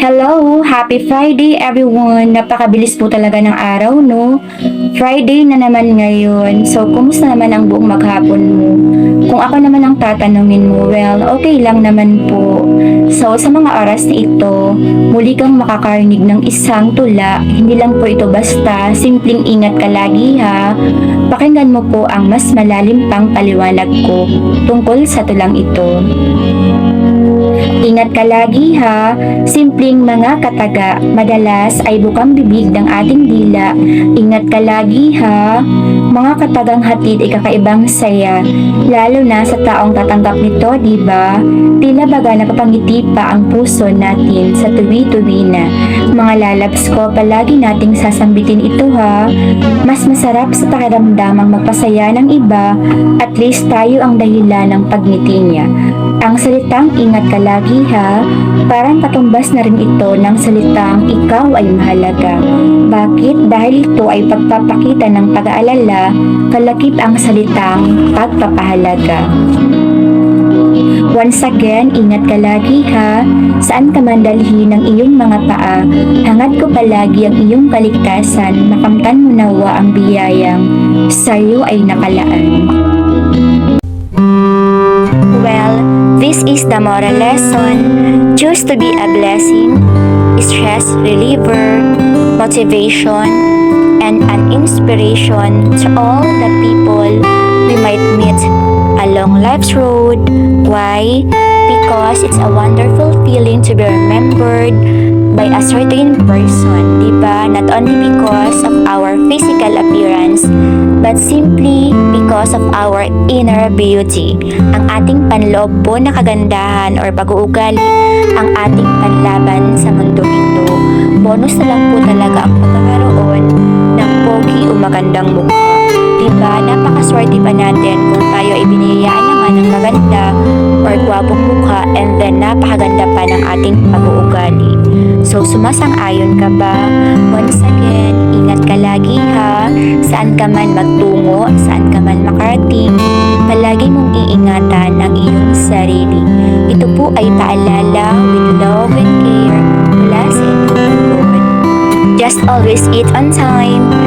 Hello! Happy Friday everyone! Napakabilis po talaga ng araw, no? Friday na naman ngayon. So, kumusta naman ang buong maghapon mo? Kung ako naman ang tatanungin mo, well, okay lang naman po. So, sa mga oras na ito, muli kang makakarinig ng isang tula. Hindi lang po ito basta, simpleng ingat ka lagi ha. Pakinggan mo po ang mas malalim pang paliwanag ko tungkol sa tulang ito. Ingat ka lagi ha, simpleng mga kataga, madalas ay bukang bibig ng ating dila. Ingat ka lagi ha, mga katagang hatid ay kakaibang saya, lalo na sa taong tatanggap nito, di ba? Tila baga napapangiti pa ang puso natin sa tuwi-tuwi na. Mga lalabs ko, palagi nating sasambitin ito ha. Mas masarap sa pakiramdamang magpasaya ng iba, at least tayo ang dahilan ng pagngiti niya. Ang salitang ingat ka lagi ha, parang katumbas na rin ito ng salitang ikaw ay mahalaga. Bakit? Dahil ito ay pagpapakita ng pag-aalala, kalakip ang salitang pagpapahalaga. Once again, ingat ka lagi ha, saan ka man dalhin ng iyong mga paa, hangad ko palagi ang iyong kaligtasan, makamtan mo nawa ang biyayang sa'yo ay nakalaan. Well, this is the moral lesson. Choose to be a blessing, stress reliever, motivation, and an inspiration to all the people we might meet along life's road. Why? Because it's a wonderful feeling to be remembered by a certain person, diba? Not only because of our physical appearance, but simply because of our inner beauty. Ang ating panloob po na kagandahan or pag-uugali, ang ating panlaban sa mundo ito. Bonus na lang po talaga ang pagkakaroon ng pogi o magandang mukha. Diba? Napakaswerte pa natin kung tayo ay biniyayaan naman ng maganda or gwapong mukha, and then napakaganda pa ng ating pag-uugali. So, sumasang-ayon ka ba? Once again, ingat ka lagi ha. Saan ka man magtungo, saan ka man makarating, palagi mong iingatan ang iyong sarili. Ito po ay paalala with love and care mula sa inyong Lord. Just always eat on time.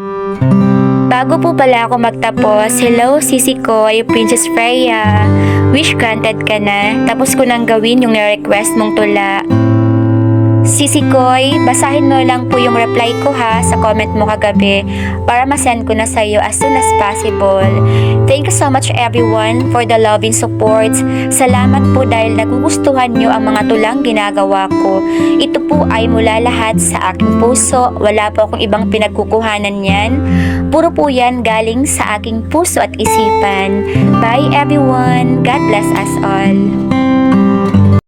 Bago po pala ako magtapos, hello Sisi Koy, Princess Freya. Wish granted ka na. Tapos ko nang gawin yung request mong tula. Sisi Koy, basahin mo lang po yung reply ko ha sa comment mo kagabi para masend ko na sa iyo as soon as possible. Thank you so much everyone for the loving support. Salamat po dahil nagugustuhan nyo ang mga tulang ginagawa ko. Ito po ay mula lahat sa aking puso. Wala po akong ibang pinagkukuhanan yan. Puro po yan galing sa aking puso at isipan. Bye everyone. God bless us all.